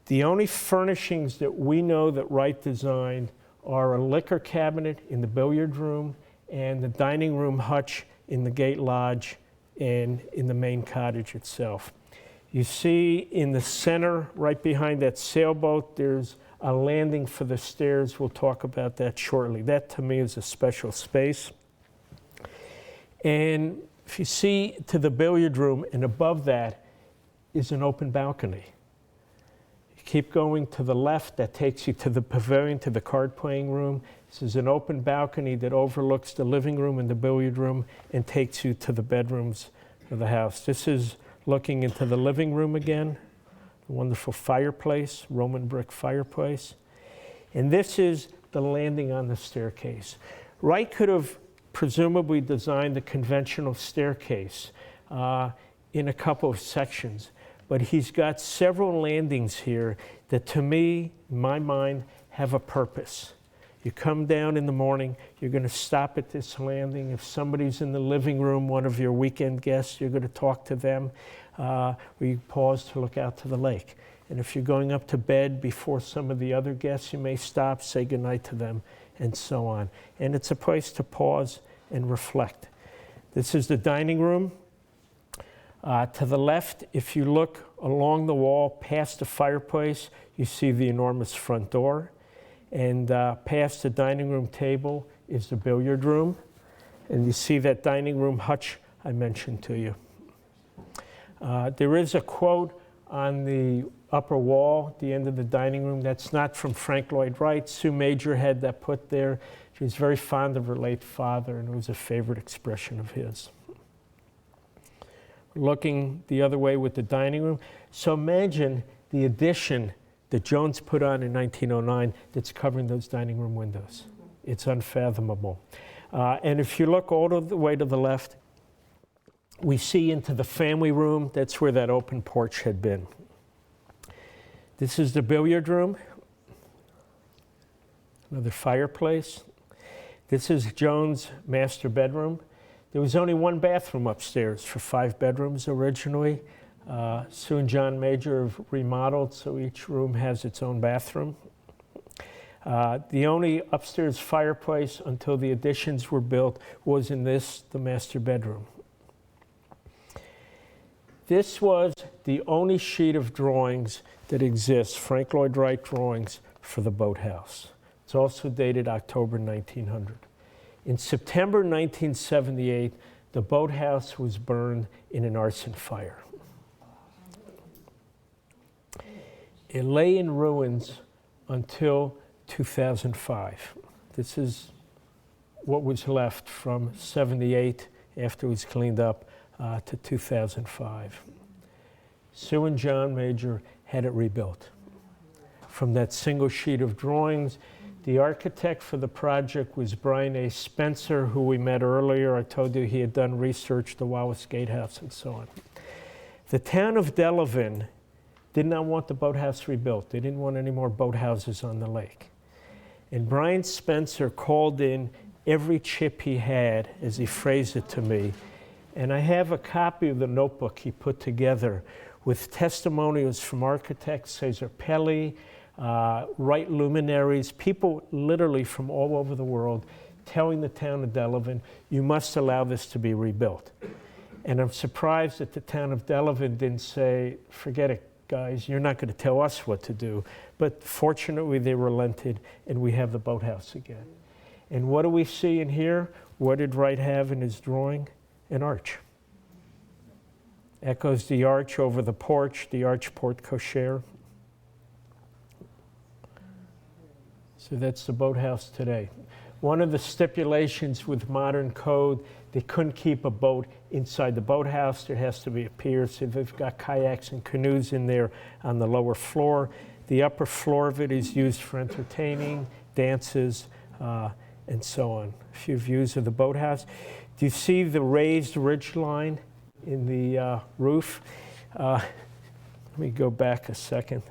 The only furnishings that we know that Wright designed are a liquor cabinet in the billiard room and the dining room hutch in the gate lodge and in the main cottage itself. You see in the center, right behind that sailboat, there's a landing for the stairs. We'll talk about that shortly. That, to me, is a special space. And if you see to the billiard room, and above that is an open balcony. You keep going to the left, that takes you to the pavilion, to the card-playing room. This is an open balcony that overlooks the living room and the billiard room and takes you to the bedrooms of the house. This is looking into the living room again, a wonderful fireplace, Roman brick fireplace. And this is the landing on the staircase. Wright could have presumably designed the conventional staircase in a couple of sections, but he's got several landings here that, to me, in my mind, have a purpose. You come down in the morning, you're going to stop at this landing. If somebody's in the living room, one of your weekend guests, you're going to talk to them. Or you pause to look out to the lake. And if you're going up to bed before some of the other guests, you may stop, say goodnight to them, and so on. And it's a place to pause and reflect. This is the dining room. To the left, if you look along the wall past the fireplace, you see the enormous front door. And past the dining room table is the billiard room. And you see that dining room hutch I mentioned to you. There is a quote on the upper wall at the end of the dining room. That's not from Frank Lloyd Wright. Sue Major had that put there. She was very fond of her late father, and it was a favorite expression of his. Looking the other way with the dining room. So imagine the addition that Jones put on in 1909 that's covering those dining room windows. It's unfathomable. And if you look all the way to the left, we see into the family room. That's where that open porch had been. This is the billiard room. Another fireplace. This is Jones' master bedroom. There was only one bathroom upstairs for 5 bedrooms originally. Sue and John Major have remodeled, so each room has its own bathroom. The only upstairs fireplace until the additions were built was in this, the master bedroom. This was the only sheet of drawings that exists, Frank Lloyd Wright drawings, for the boathouse. It's also dated October 1900. In September 1978, the boathouse was burned in an arson fire. It lay in ruins until 2005. This is what was left from 78 after it was cleaned up to 2005. Sue and John Major had it rebuilt. From that single sheet of drawings, the architect for the project was Brian A. Spencer, who we met earlier. I told you he had done research, the Wallace Gatehouse and so on. The town of Delavan did not want the boathouse rebuilt. They didn't want any more boathouses on the lake. And Brian Spencer called in every chip he had, as he phrased it to me. And I have a copy of the notebook he put together with testimonials from architects, Cesar Pelli, Wright luminaries, people literally from all over the world telling the town of Delavan, you must allow this to be rebuilt. And I'm surprised that the town of Delavan didn't say, forget it, guys, you're not going to tell us what to do. But fortunately, they relented, and we have the boathouse again. And what do we see in here? What did Wright have in his drawing? An arch. Echoes the arch over the porch, the arch porte cochere. So that's the boathouse today. One of the stipulations with modern code, they couldn't keep a boat inside the boathouse. There has to be a pier, so they've got kayaks and canoes in there on the lower floor. The upper floor of it is used for entertaining, dances, and so on. A few views of the boathouse. Do you see the raised ridge line in the roof? Let me go back a second.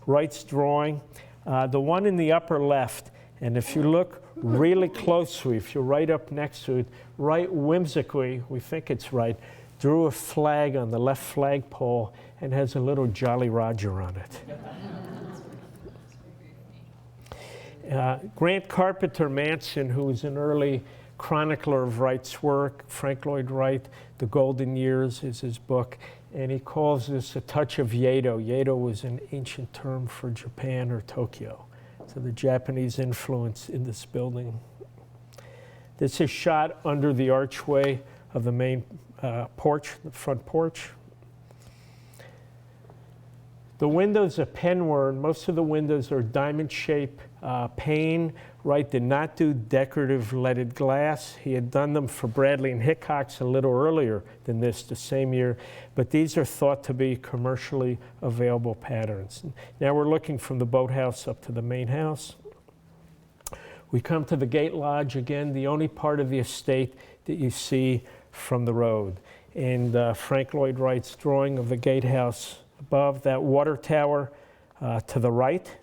Wright's drawing. The one in the upper left, and if you look really closely, if you're right up next to it, Wright whimsically, we think it's right, drew a flag on the left flagpole and has a little Jolly Roger on it. Grant Carpenter Manson, who was an early chronicler of Wright's work, Frank Lloyd Wright, The Golden Years is his book, and he calls this a touch of Yedo. Yedo was an ancient term for Japan or Tokyo. So the Japanese influence in this building. This is shot under the archway of the main porch, the front porch. The windows are penworn. Most of the windows are diamond-shaped pane. Wright did not do decorative leaded glass. He had done them for Bradley and Hickox a little earlier than this, the same year. But these are thought to be commercially available patterns. Now we're looking from the boathouse up to the main house. We come to the gate lodge again, the only part of the estate that you see from the road. And Frank Lloyd Wright's drawing of the gatehouse above that water tower to the right.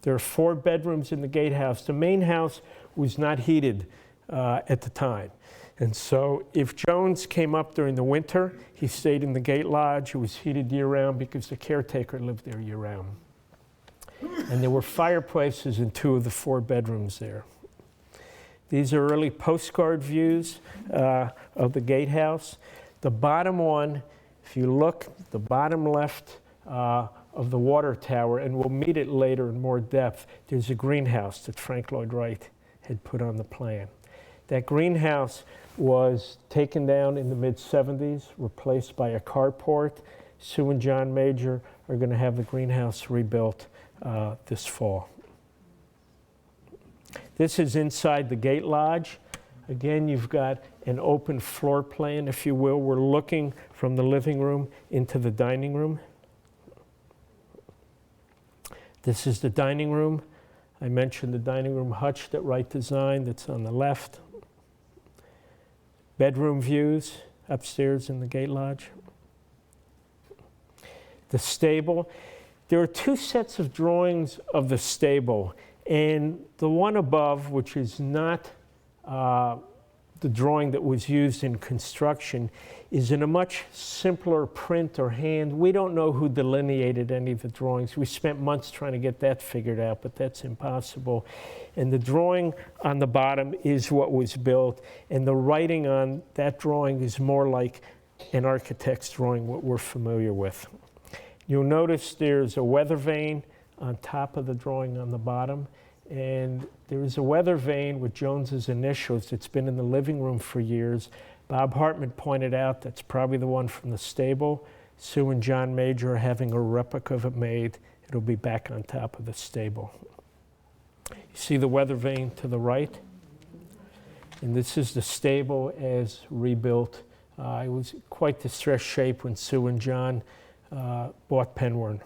There are 4 bedrooms in the gatehouse. The main house was not heated at the time. And so if Jones came up during the winter, he stayed in the gate lodge. It was heated year-round because the caretaker lived there year-round. And there were fireplaces in 2 of the 4 bedrooms there. These are early postcard views of the gatehouse. The bottom one, if you look, the bottom left of the water tower, and we'll meet it later in more depth, there's a greenhouse that Frank Lloyd Wright had put on the plan. That greenhouse was taken down in the mid-70s, replaced by a carport. Sue and John Major are going to have the greenhouse rebuilt this fall. This is inside the gate lodge. Again, you've got an open floor plan, if you will. We're looking from the living room into the dining room. This is the dining room. I mentioned the dining room hutch that Wright designed that's on the left. Bedroom views upstairs in the gate lodge. The stable. There are 2 sets of drawings of the stable, and the one above, which is not the drawing that was used in construction, is in a much simpler print or hand. We don't know who delineated any of the drawings. We spent months trying to get that figured out, but that's impossible. And the drawing on the bottom is what was built, and the writing on that drawing is more like an architect's drawing, what we're familiar with. You'll notice there's a weather vane on top of the drawing on the bottom, and there is a weather vane with Jones's initials. It's been in the living room for years. Bob Hartman pointed out that's probably the one from the stable. Sue and John Major are having a replica of it made. It'll be back on top of the stable. You see the weather vane to the right? And this is the stable as rebuilt. It was quite distressed shape when Sue and John bought Penworn.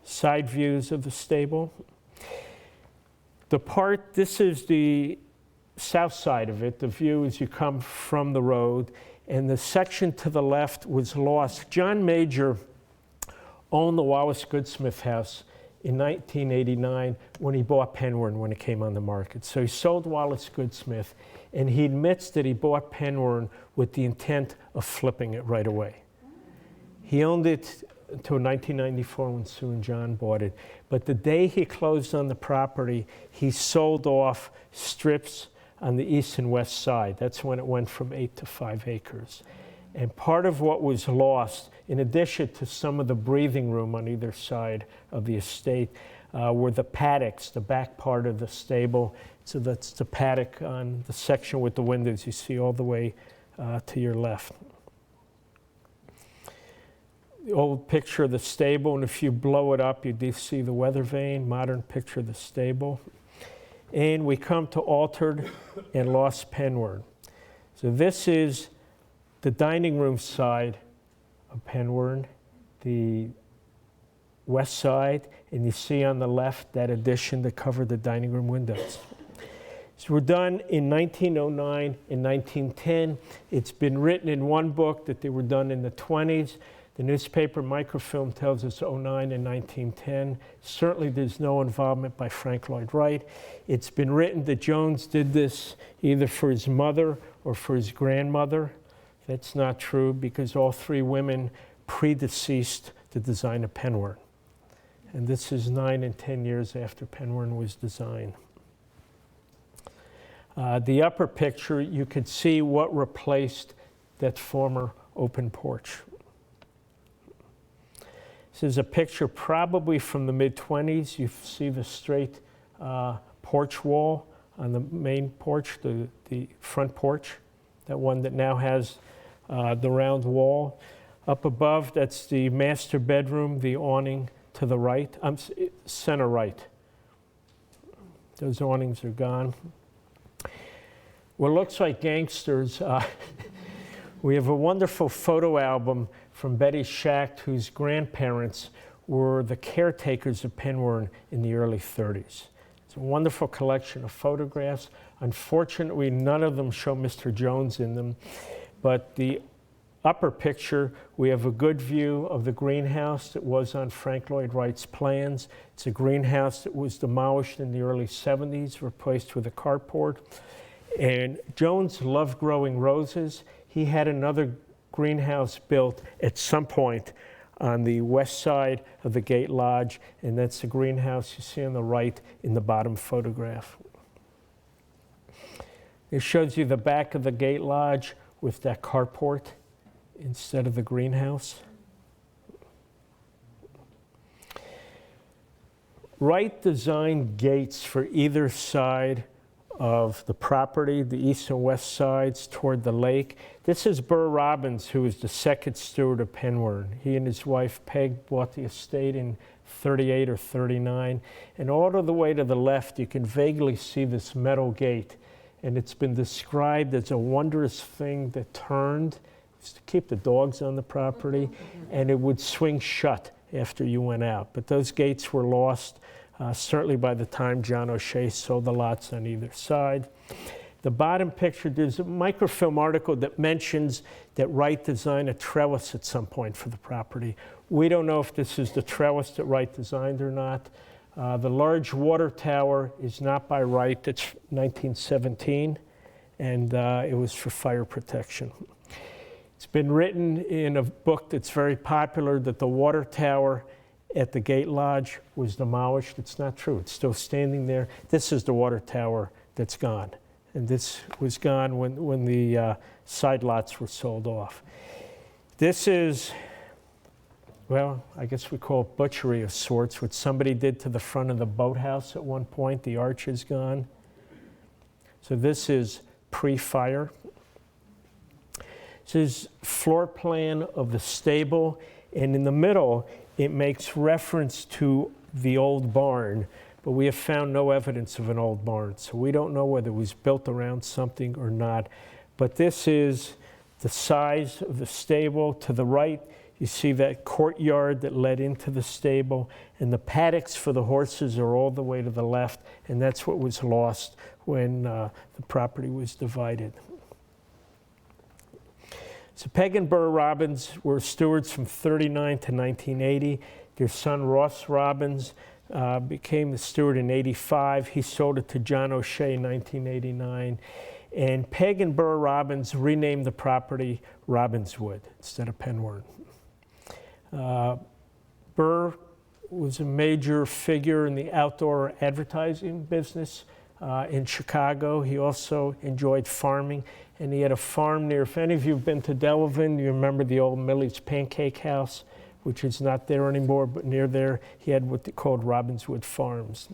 Side views of the stable. This is the south side of it, the view as you come from the road, and the section to the left was lost. John Major owned the Wallace Goodsmith house in 1989 when he bought Penworn when it came on the market. So he sold Wallace Goodsmith, and he admits that he bought Penworn with the intent of flipping it right away. He owned it until 1994 when Sue and John bought it. But the day he closed on the property, he sold off strips on the east and west side. That's when it went from 8 to 5 acres. And part of what was lost, in addition to some of the breathing room on either side of the estate, were the paddocks, the back part of the stable. So that's the paddock on the section with the windows you see all the way to your left. The old picture of the stable, and if you blow it up, you do see the weather vane, modern picture of the stable. And we come to altered and lost Penworn. So this is the dining room side of Penworn, the west side, and you see on the left that addition that covered the dining room windows. So we're done in 1909 and 1910. It's been written in one book that they were done in the 20s. The newspaper Microfilm tells us 09 and 1910. Certainly there's no involvement by Frank Lloyd Wright. It's been written that Jones did this either for his mother or for his grandmother. That's not true because all 3 women predeceased the design of Penworn. And this is 9 and 10 years after Penworn was designed. The upper picture, you could see what replaced that former open porch. This is a picture probably from the mid-20s. You see the straight porch wall on the main porch, the front porch, that one that now has the round wall. Up above, that's the master bedroom, the awning to the right, center right. Those awnings are gone. What looks like gangsters, we have a wonderful photo album from Betty Schacht, whose grandparents were the caretakers of Penworn in the early 30s. It's a wonderful collection of photographs. Unfortunately, none of them show Mr. Jones in them, but the upper picture, we have a good view of the greenhouse that was on Frank Lloyd Wright's plans. It's a greenhouse that was demolished in the early 70s, replaced with a carport. And Jones loved growing roses. He had another greenhouse built at some point on the west side of the Gate Lodge, and that's the greenhouse you see on the right in the bottom photograph. It shows you the back of the Gate Lodge with that carport instead of the greenhouse. Wright designed gates for either side of the property, the east and west sides toward the lake. This is Burr Robbins, who is the second steward of Penwern. He and his wife Peg bought the estate in 38 or 39. And all of the way to the left, you can vaguely see this metal gate. And it's been described as a wondrous thing that turned to keep the dogs on the property, and it would swing shut after you went out. But those gates were lost, certainly by the time John O'Shea sold the lots on either side. The bottom picture, there's a microfilm article that mentions that Wright designed a trellis at some point for the property. We don't know if this is the trellis that Wright designed or not. The large water tower is not by Wright. It's 1917, and it was for fire protection. It's been written in a book that's very popular that the water tower at the Gate Lodge was demolished. It's not true. It's still standing there. This is the water tower that's gone. And this was gone when the side lots were sold off. This is, well, I guess we call it butchery of sorts, what somebody did to the front of the boathouse at one point. The arch is gone. So this is pre-fire. This is floor plan of the stable, and in the middle, it makes reference to the old barn, but we have found no evidence of an old barn, so we don't know whether it was built around something or not. But this is the size of the stable. To the right, you see that courtyard that led into the stable, and the paddocks for the horses are all the way to the left, and that's what was lost when the property was divided. So Peg and Burr Robbins were stewards from 39 to 1980. Their son Ross Robbins became the steward in 85. He sold it to John O'Shea in 1989. And Peg and Burr Robbins renamed the property Robbinswood instead of Penwern. Burr was a major figure in the outdoor advertising business in Chicago. He also enjoyed farming, and he had a farm near, if any of you have been to Delavan, you remember the old Millie's Pancake House, which is not there anymore, but near there, he had what they called Robbinswood Farms.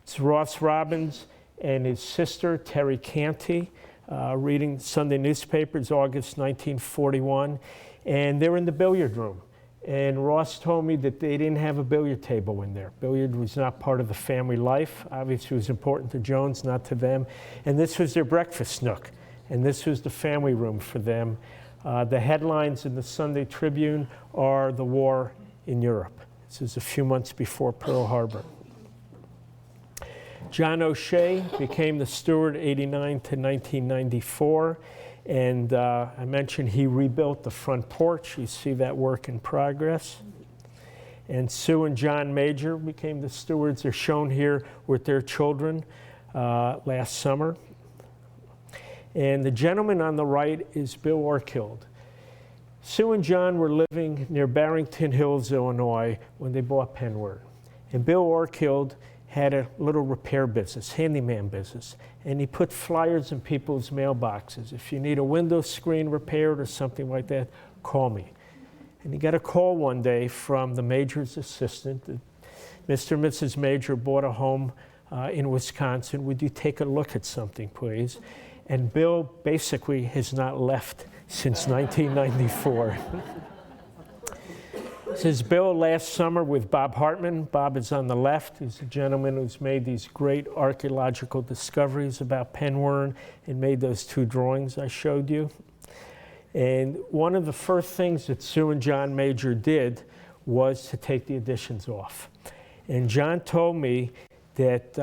It's Ross Robbins and his sister, Terry Canty, reading Sunday newspapers, August 1941, and they're in the billiard room. And Ross told me that they didn't have a billiard table in there. Billiard was not part of the family life. Obviously, it was important to Jones, not to them. And this was their breakfast nook. And this was the family room for them. The headlines in the Sunday Tribune are the war in Europe. This is a few months before Pearl Harbor. John O'Shea became the steward 89 to 1994. And I mentioned he rebuilt the front porch. You see that work in progress. And Sue and John Major became the stewards. They're shown here with their children last summer. And the gentleman on the right is Bill Orkild. Sue and John were living near Barrington Hills, Illinois, when they bought Penwern. And Bill Orkild had a little repair business, handyman business, and he put flyers in people's mailboxes. If you need a window screen repaired or something like that, call me. And he got a call one day from the Major's assistant. Mr. and Mrs. Major bought a home in Wisconsin. Would you take a look at something, please? And Bill basically has not left since 1994. This is Bill last summer with Bob Hartman. Bob is on the left. He's a gentleman who's made these great archaeological discoveries about Penwern and made those two drawings I showed you. And one of the first things that Sue and John Major did was to take the additions off. And John told me that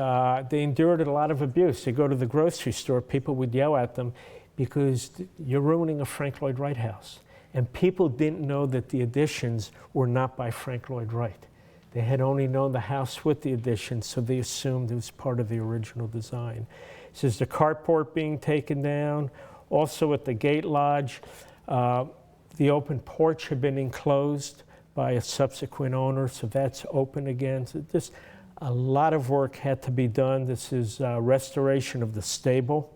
they endured a lot of abuse. They go to the grocery store, people would yell at them because you're ruining a Frank Lloyd Wright house. And people didn't know that the additions were not by Frank Lloyd Wright. They had only known the house with the additions, so they assumed it was part of the original design. It says the carport being taken down. Also at the gate lodge, the open porch had been enclosed by a subsequent owner, so that's open again. So just a lot of work had to be done. This is restoration of the stable.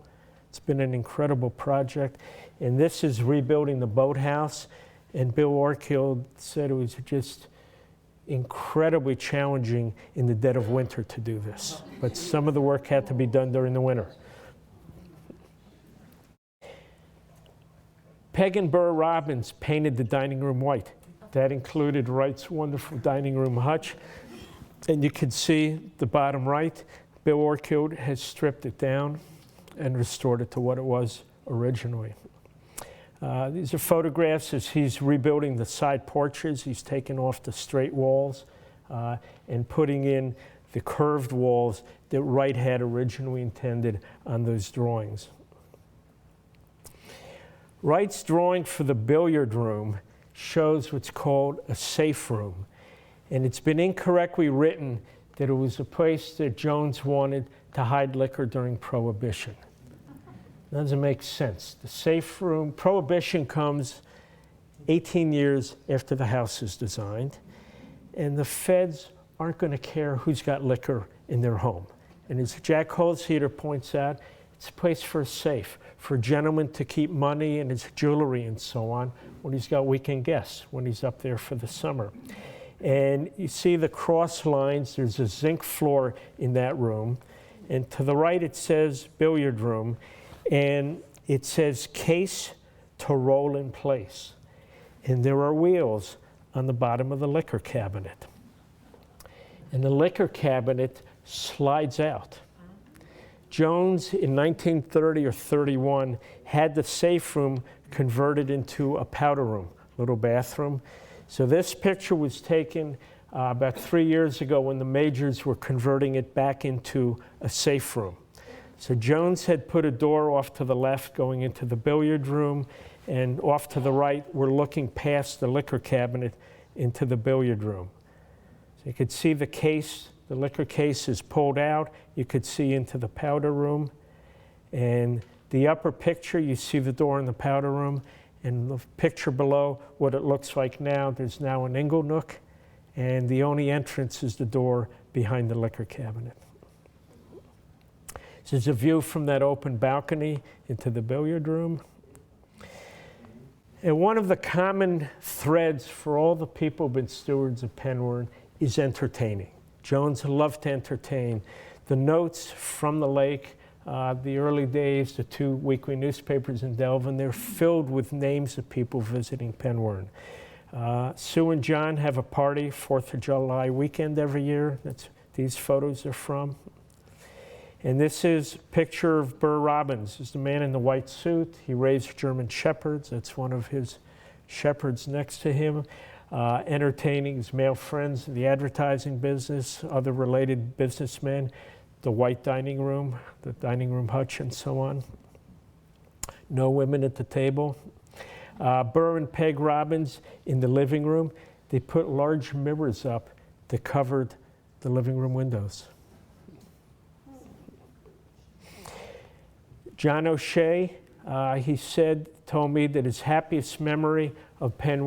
It's been an incredible project. And this is rebuilding the boathouse. And Bill Orkill said it was just incredibly challenging in the dead of winter to do this. But some of the work had to be done during the winter. Peg and Burr Robbins painted the dining room white. That included Wright's wonderful dining room hutch. And you can see the bottom right, Bill Orkill has stripped it down and restored it to what it was originally. These are photographs as he's rebuilding the side porches. He's taking off the straight walls and putting in the curved walls that Wright had originally intended on those drawings. Wright's drawing for the billiard room shows what's called a safe room. And it's been incorrectly written that it was a place that Jones wanted to hide liquor during Prohibition. Doesn't make sense. The safe room, Prohibition comes 18 years after the house is designed, and the feds aren't going to care who's got liquor in their home. And as Jack Holzheater points out, it's a place for a safe, for a gentleman to keep money and his jewelry and so on when he's got weekend guests, when he's up there for the summer. And you see the cross lines, there's a zinc floor in that room. And to the right it says billiard room, and it says case to roll in place. And there are wheels on the bottom of the liquor cabinet. And the liquor cabinet slides out. Jones in 1930 or 31 had the safe room converted into a powder room, little bathroom. So this picture was taken about 3 years ago when the Majors were converting it back into a safe room. So Jones had put a door off to the left going into the billiard room, and off to the right, we're looking past the liquor cabinet into the billiard room. So you could see the case, the liquor case is pulled out. You could see into the powder room. And the upper picture, you see the door in the powder room. And the picture below, what it looks like now, there's now an ingle nook, and the only entrance is the door behind the liquor cabinet. This is a view from that open balcony into the billiard room. And one of the common threads for all the people who've been stewards of Penn is entertaining. Jones loved to entertain. The notes from the lake, the early days, the 2 weekly newspapers in Delvin, they're filled with names of people visiting Penn. Sue and John have a party 4th of July weekend every year. These photos are from. And this is a picture of Burr Robbins. This is the man in the white suit. He raised German shepherds. That's one of his shepherds next to him. Entertaining his male friends in the advertising business, other related businessmen, the white dining room, the dining room hutch, and so on. No women at the table. Burr and Peg Robbins in the living room, they put large mirrors up that covered the living room windows. John O'Shea, told me that his happiest memory of Penn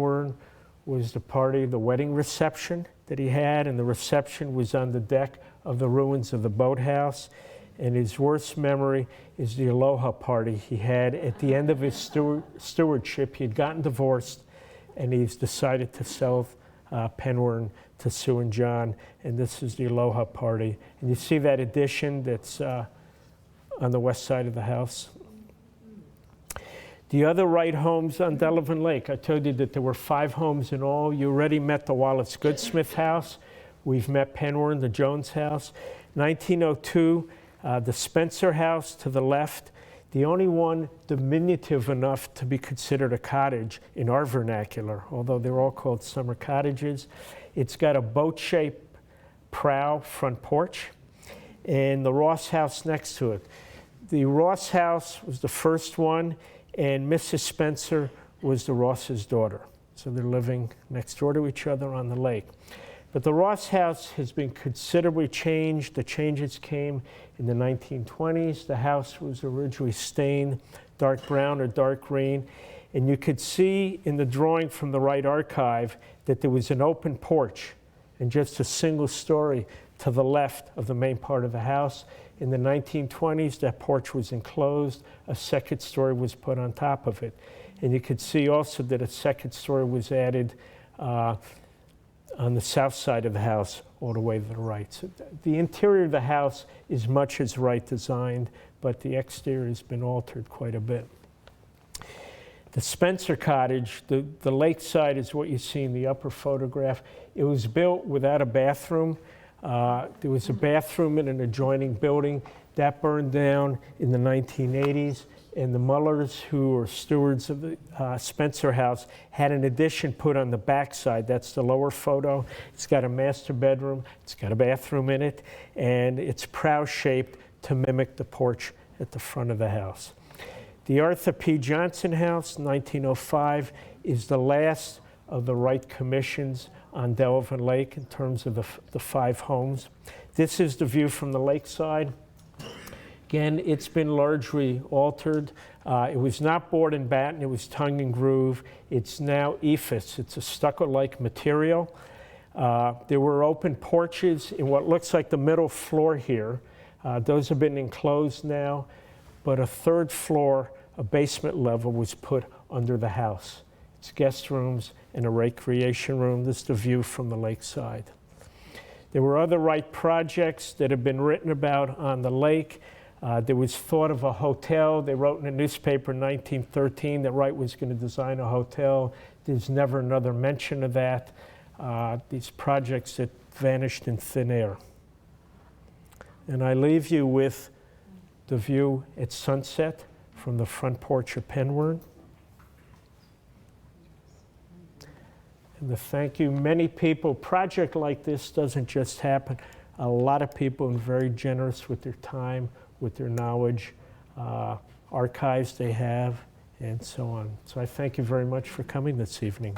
was the party, the wedding reception that he had, and the reception was on the deck of the ruins of the boathouse. And his worst memory is the Aloha party he had at the end of his stewardship. He had gotten divorced, and he's decided to sell Penn to Sue and John, and this is the Aloha party. And you see that addition that's on the west side of the house. The other Wright homes on Delavan Lake, I told you that there were 5 homes in all. You already met the Wallace Goodsmith house. We've met Penn, the Jones house. 1902, the Spencer house to the left, the only one diminutive enough to be considered a cottage in our vernacular, although they're all called summer cottages. It's got a boat-shaped prow front porch, and the Ross house next to it. The Ross house was the first one, and Mrs. Spencer was the Ross's daughter. So they're living next door to each other on the lake. But the Ross house has been considerably changed. The changes came in the 1920s. The house was originally stained dark brown or dark green. And you could see in the drawing from the Wright Archive that there was an open porch and just a single story to the left of the main part of the house. In the 1920s, that porch was enclosed. A second story was put on top of it. And you could see also that a second story was added on the south side of the house all the way to the right. So the interior of the house is much as Wright designed, but the exterior has been altered quite a bit. The Spencer Cottage, the lakeside is what you see in the upper photograph. It was built without a bathroom. There was a bathroom in an adjoining building. That burned down in the 1980s. And the Mullers, who were stewards of the Spencer House, had an addition put on the backside. That's the lower photo. It's got a master bedroom. It's got a bathroom in it. And it's prow-shaped to mimic the porch at the front of the house. The Arthur P. Johnson House, 1905, is the last of the Wright commissions on Delavan Lake in terms of the 5 homes. This is the view from the lakeside. Again, it's been largely altered. It was not board and batten, it was tongue and groove. It's now ephes. It's a stucco-like material. There were open porches in what looks like the middle floor here. Those have been enclosed now, but a third floor, a basement level, was put under the house. It's guest rooms and a recreation room. This is the view from the lakeside. There were other Wright projects that have been written about on the lake. There was thought of a hotel. They wrote in a newspaper in 1913 that Wright was going to design a hotel. There's never another mention of that. These projects that vanished in thin air. And I leave you with the view at sunset from the front porch of Penwern. And the thank you. Many people, a project like this doesn't just happen. A lot of people are very generous with their time, with their knowledge, archives they have, and so on. So I thank you very much for coming this evening.